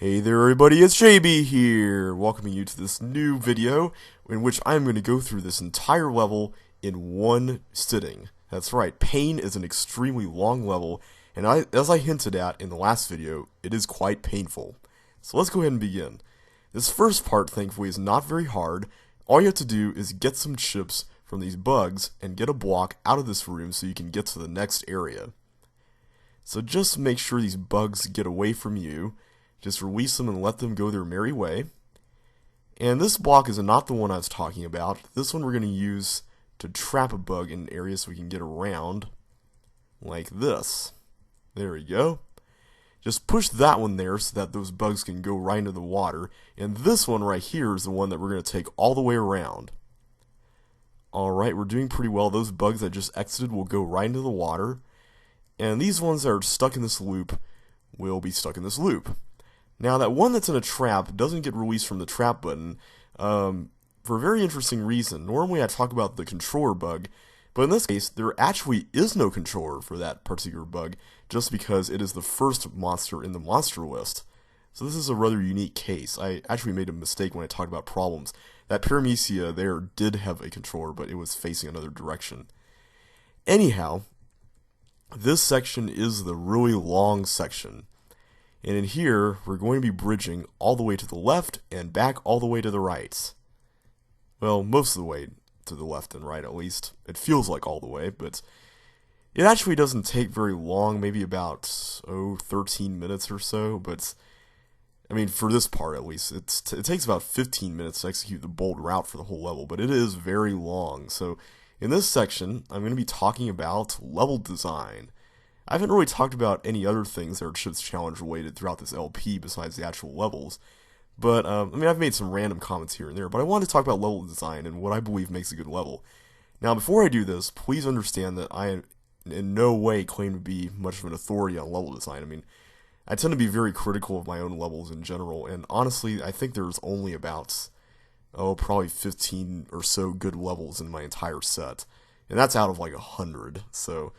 Hey there everybody, it's JB here, welcoming you to this new video in which I'm going to go through this entire level in one sitting. That's right, Pain is an extremely long level, and as I hinted at in the last video, it is quite painful. So let's go ahead and begin. This first part, thankfully, is not very hard. All you have to do is get some chips from these bugs and get a block out of this room so you can get to the next area. So just make sure these bugs get away from you. Just release them and let them go their merry way. And this block is not the one I was talking about. This one we're going to use to trap a bug in an area so we can get around like this. There we go. Just push that one there so that those bugs can go right into the water. And this one right here is the one that we're going to take all the way around. Alright, we're doing pretty well. Those bugs that just exited will go right into the water. And these ones that are stuck in this loop will be stuck in this loop. Now, that one that's in a trap doesn't get released from the trap button for a very interesting reason. Normally, I talk about the controller bug, but in this case, there actually is no controller for that particular bug, just because it is the first monster in the monster list. So this is a rather unique case. I actually made a mistake when I talked about problems. That Paramecia there did have a controller, but it was facing another direction. Anyhow, this section is the really long section. And in here, we're going to be bridging all the way to the left and back all the way to the right. Well, most of the way to the left and right, at least. It feels like all the way, but it actually doesn't take very long, maybe about, 13 minutes or so. But, I mean, for this part at least, it takes about 15 minutes to execute the bold route for the whole level, but it is very long. So, in this section, I'm going to be talking about level design. I haven't really talked about any other things that are Chips Challenge related throughout this LP besides the actual levels. But, I mean, I've made some random comments here and there, but I wanted to talk about level design and what I believe makes a good level. Now, before I do this, please understand that I in no way claim to be much of an authority on level design. I mean, I tend to be very critical of my own levels in general, and honestly, I think there's only about, probably 15 or so good levels in my entire set. And that's out of like 100, so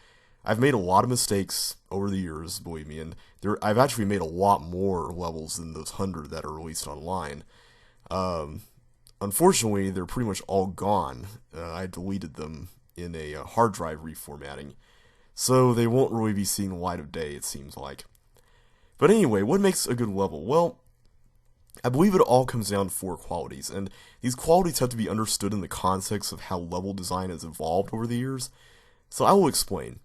I've made a lot of mistakes over the years, believe me, and I've actually made a lot more levels than those 100 that are released online. Unfortunately, they're pretty much all gone. I deleted them in a hard drive reformatting, so they won't really be seeing the light of day, it seems like. But anyway, what makes a good level? Well, I believe it all comes down to 4 qualities, and these qualities have to be understood in the context of how level design has evolved over the years. So I will explain.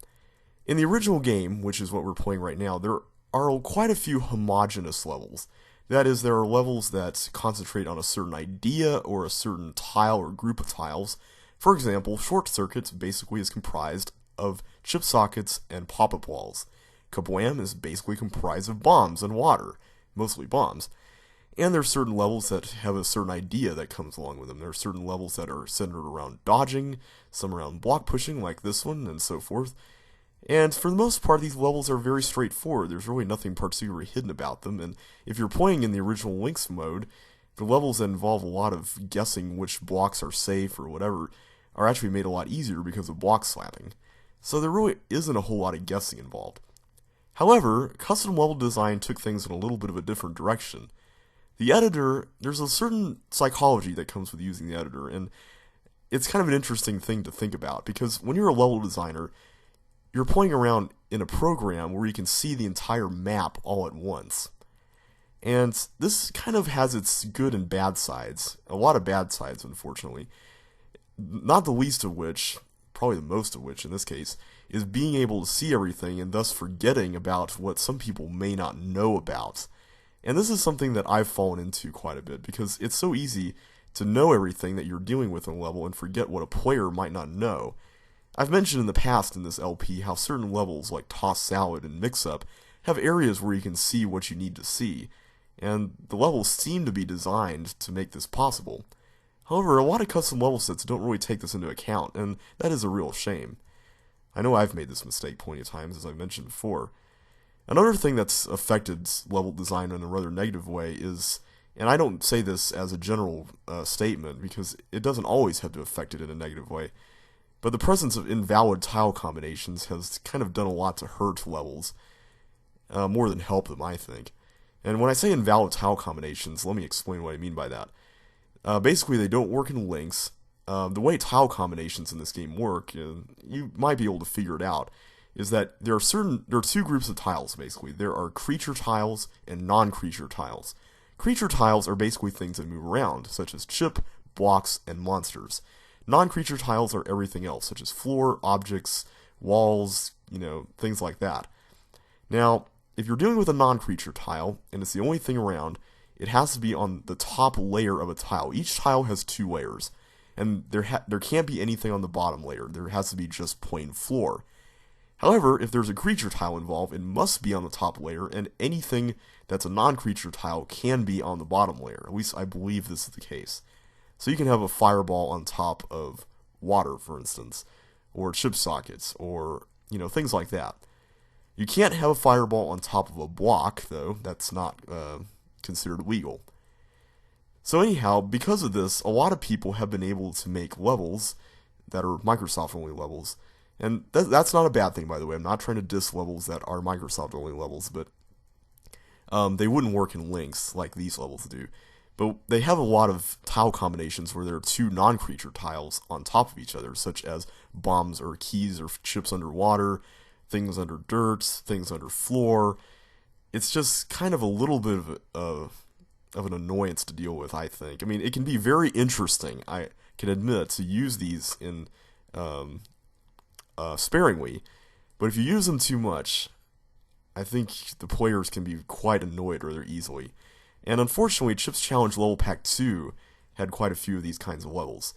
In the original game, which is what we're playing right now, there are quite a few homogeneous levels. That is, there are levels that concentrate on a certain idea or a certain tile or group of tiles. For example, Short Circuits basically is comprised of chip sockets and pop-up walls. Kablam is basically comprised of bombs and water, mostly bombs. And there are certain levels that have a certain idea that comes along with them. There are certain levels that are centered around dodging, some around block pushing like this one, and so forth. And for the most part, these levels are very straightforward. There's really nothing particularly hidden about them, and if you're playing in the original Lynx mode, the levels that involve a lot of guessing which blocks are safe or whatever are actually made a lot easier because of block slapping. So there really isn't a whole lot of guessing involved. However, custom level design took things in a little bit of a different direction. The editor, there's a certain psychology that comes with using the editor, and it's kind of an interesting thing to think about, because when you're a level designer, you're playing around in a program where you can see the entire map all at once. And this kind of has its good and bad sides. A lot of bad sides, unfortunately. Not the least of which, probably the most of which in this case, is being able to see everything and thus forgetting about what some people may not know about. And this is something that I've fallen into quite a bit, because it's so easy to know everything that you're dealing with on a level and forget what a player might not know. I've mentioned in the past in this LP how certain levels like Toss Salad and Mix Up have areas where you can see what you need to see, and the levels seem to be designed to make this possible. However, a lot of custom level sets don't really take this into account, and that is a real shame. I know I've made this mistake plenty of times, as I mentioned before. Another thing that's affected level design in a rather negative way is, and I don't say this as a general statement because it doesn't always have to affect it in a negative way, but the presence of invalid tile combinations has kind of done a lot to hurt levels, more than help them, I think. And when I say invalid tile combinations, let me explain what I mean by that. Basically, they don't work in links. The way tile combinations in this game work, you might be able to figure it out, is that there are two groups of tiles, basically. There are creature tiles and non-creature tiles. Creature tiles are basically things that move around, such as chip, blocks, and monsters. Non-creature tiles are everything else, such as floor, objects, walls, things like that. Now, if you're dealing with a non-creature tile, and it's the only thing around, it has to be on the top layer of a tile. Each tile has 2 layers, and there can't be anything on the bottom layer. There has to be just plain floor. However, if there's a creature tile involved, it must be on the top layer, and anything that's a non-creature tile can be on the bottom layer. At least I believe this is the case. So you can have a fireball on top of water, for instance, or chip sockets, or things like that. You can't have a fireball on top of a block, though. That's not considered legal. So anyhow, because of this, a lot of people have been able to make levels that are Microsoft-only levels. And that's not a bad thing, by the way. I'm not trying to diss levels that are Microsoft-only levels, but they wouldn't work in links like these levels do. But they have a lot of tile combinations where there are 2 non-creature tiles on top of each other, such as bombs or keys or chips underwater, things under dirt, things under floor. It's just kind of a little bit of an annoyance to deal with, I think. I mean, it can be very interesting, I can admit, to use these in sparingly, but if you use them too much, I think the players can be quite annoyed rather easily. And unfortunately, Chip's Challenge Level Pack 2 had quite a few of these kinds of levels.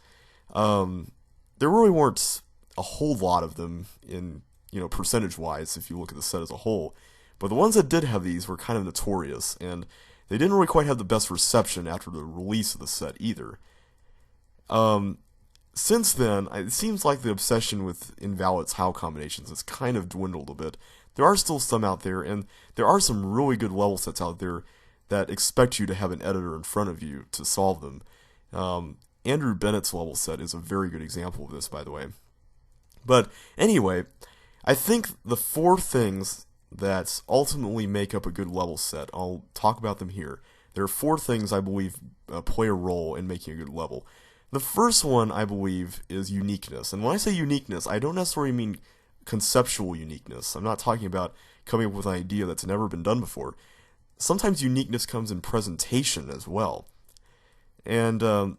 There really weren't a whole lot of them in, percentage-wise, if you look at the set as a whole. But the ones that did have these were kind of notorious, and they didn't really quite have the best reception after the release of the set either. Since then, it seems like the obsession with invalid tile combinations has kind of dwindled a bit. There are still some out there, and there are some really good level sets out there that expect you to have an editor in front of you to solve them. Andrew Bennett's level set is a very good example of this, by the way. But anyway, I think the 4 things that ultimately make up a good level set, I'll talk about them here. There are 4 things I believe play a role in making a good level. The first one, I believe, is uniqueness. And when I say uniqueness, I don't necessarily mean conceptual uniqueness. I'm not talking about coming up with an idea that's never been done before. Sometimes uniqueness comes in presentation as well. And a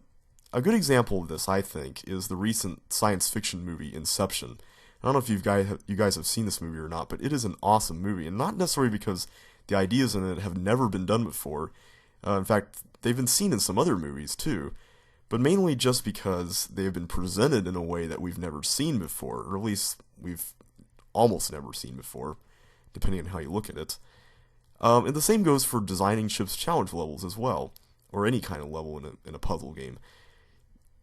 good example of this, I think, is the recent science fiction movie Inception. I don't know if you guys have seen this movie or not, but it is an awesome movie, and not necessarily because the ideas in it have never been done before. In fact, they've been seen in some other movies too, but mainly just because they have been presented in a way that we've never seen before, or at least we've almost never seen before, depending on how you look at it. And the same goes for designing Chip's Challenge levels as well, or any kind of level in a puzzle game.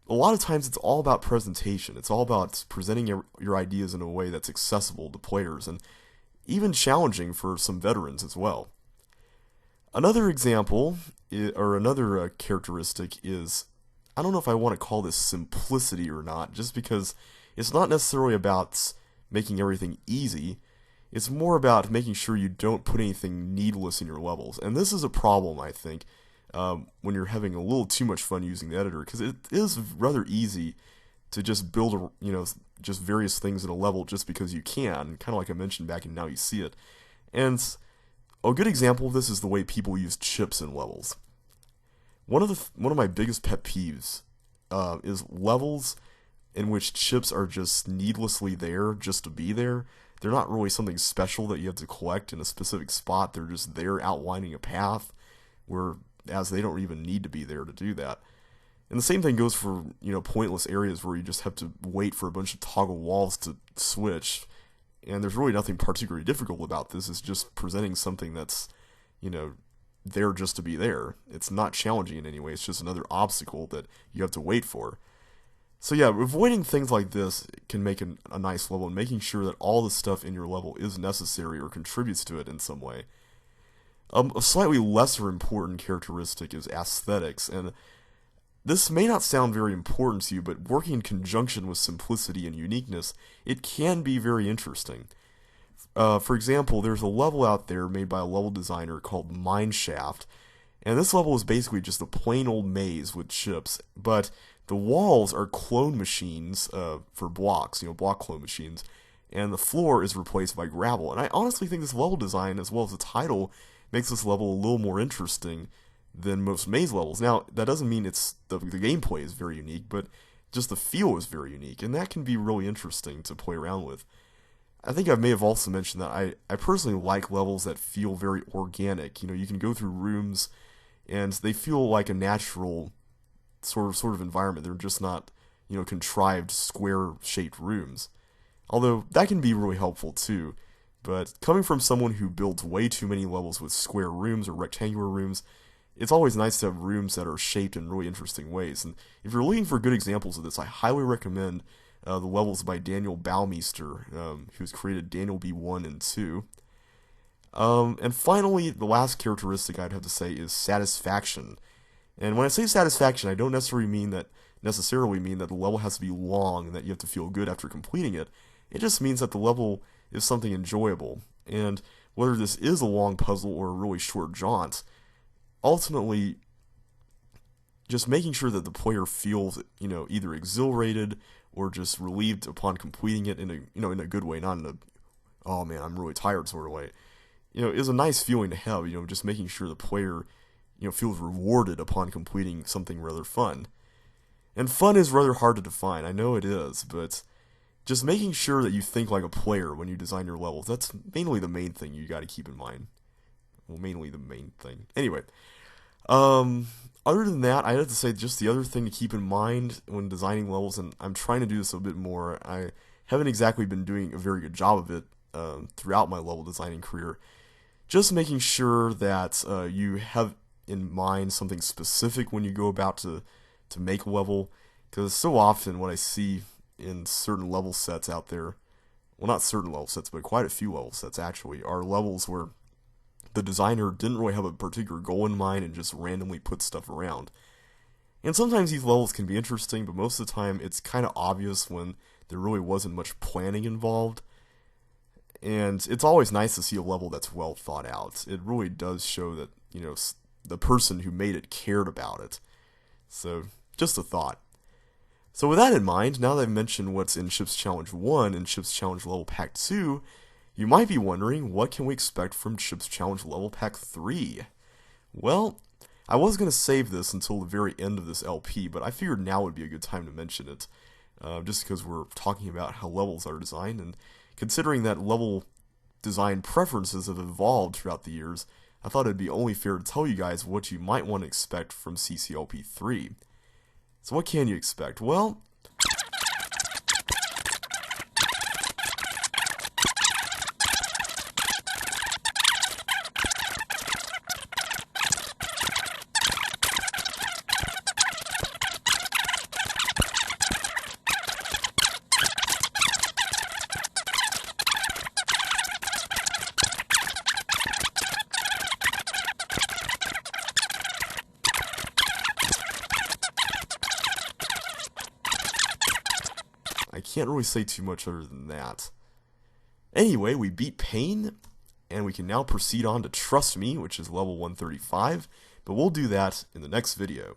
A lot of times it's all about presentation. It's all about presenting your ideas in a way that's accessible to players, and even challenging for some veterans as well. Another example, or another characteristic is, I don't know if I want to call this simplicity or not, just because it's not necessarily about making everything easy. It's more about making sure you don't put anything needless in your levels. And this is a problem, I think, when you're having a little too much fun using the editor, because it is rather easy to just build, just various things in a level just because you can, kind of like I mentioned back in Now You See It. And a good example of this is the way people use chips in levels. One of my biggest pet peeves is levels in which chips are just needlessly there just to be there. They're not really something special that you have to collect in a specific spot. They're just there outlining a path, whereas they don't even need to be there to do that. And the same thing goes for, pointless areas where you just have to wait for a bunch of toggle walls to switch. And there's really nothing particularly difficult about this. It's just presenting something that's, there just to be there. It's not challenging in any way. It's just another obstacle that you have to wait for. So yeah, avoiding things like this can make a nice level, and making sure that all the stuff in your level is necessary or contributes to it in some way. A slightly lesser important characteristic is aesthetics, and this may not sound very important to you, but working in conjunction with simplicity and uniqueness, it can be very interesting. For example, there's a level out there made by a level designer called Mineshaft, and this level is basically just a plain old maze with ships, but the walls are clone machines for blocks, block clone machines, and the floor is replaced by gravel. And I honestly think this level design, as well as the title, makes this level a little more interesting than most maze levels. Now, that doesn't mean the gameplay is very unique, but just the feel is very unique, and that can be really interesting to play around with. I think I may have also mentioned that I personally like levels that feel very organic. You can go through rooms, and they feel like a natural sort of environment. They're just not, contrived square-shaped rooms. Although, that can be really helpful too. But coming from someone who builds way too many levels with square rooms or rectangular rooms, it's always nice to have rooms that are shaped in really interesting ways. And if you're looking for good examples of this, I highly recommend the levels by Daniel Baumeister, who's created Daniel B1 and 2. And finally, the last characteristic I'd have to say is satisfaction. And when I say satisfaction, I don't necessarily mean that the level has to be long and that you have to feel good after completing it. It just means that the level is something enjoyable. And whether this is a long puzzle or a really short jaunt, ultimately, just making sure that the player feels, either exhilarated or just relieved upon completing it in a good way, not in a, oh man, I'm really tired sort of way. Is a nice feeling to have, just making sure the player, feels rewarded upon completing something rather fun. And fun is rather hard to define, I know it is, but just making sure that you think like a player when you design your levels, that's mainly the main thing you gotta keep in mind. Well, mainly the main thing. Anyway, other than that, I have to say just the other thing to keep in mind when designing levels, and I'm trying to do this a bit more, I haven't exactly been doing a very good job of it throughout my level designing career, just making sure that you have in mind something specific when you go about to make a level, because so often what I see in certain level sets out there, well, not certain level sets, but quite a few level sets actually, are levels where the designer didn't really have a particular goal in mind and just randomly put stuff around. And sometimes these levels can be interesting, but most of the time it's kind of obvious when there really wasn't much planning involved. And it's always nice to see a level that's well thought out. It really does show that, the person who made it cared about it. So, just a thought. So with that in mind, now that I've mentioned what's in Chips Challenge 1 and Chips Challenge Level Pack 2, you might be wondering, what can we expect from Chips Challenge Level Pack 3? Well, I was going to save this until the very end of this LP, but I figured now would be a good time to mention it, just because we're talking about how levels are designed, and considering that level design preferences have evolved throughout the years, I thought it'd be only fair to tell you guys what you might want to expect from CCLP 3. So what can you expect? Well, I can't really say too much other than that. Anyway, we beat Pain, and we can now proceed on to Trust Me, which is level 135, but we'll do that in the next video.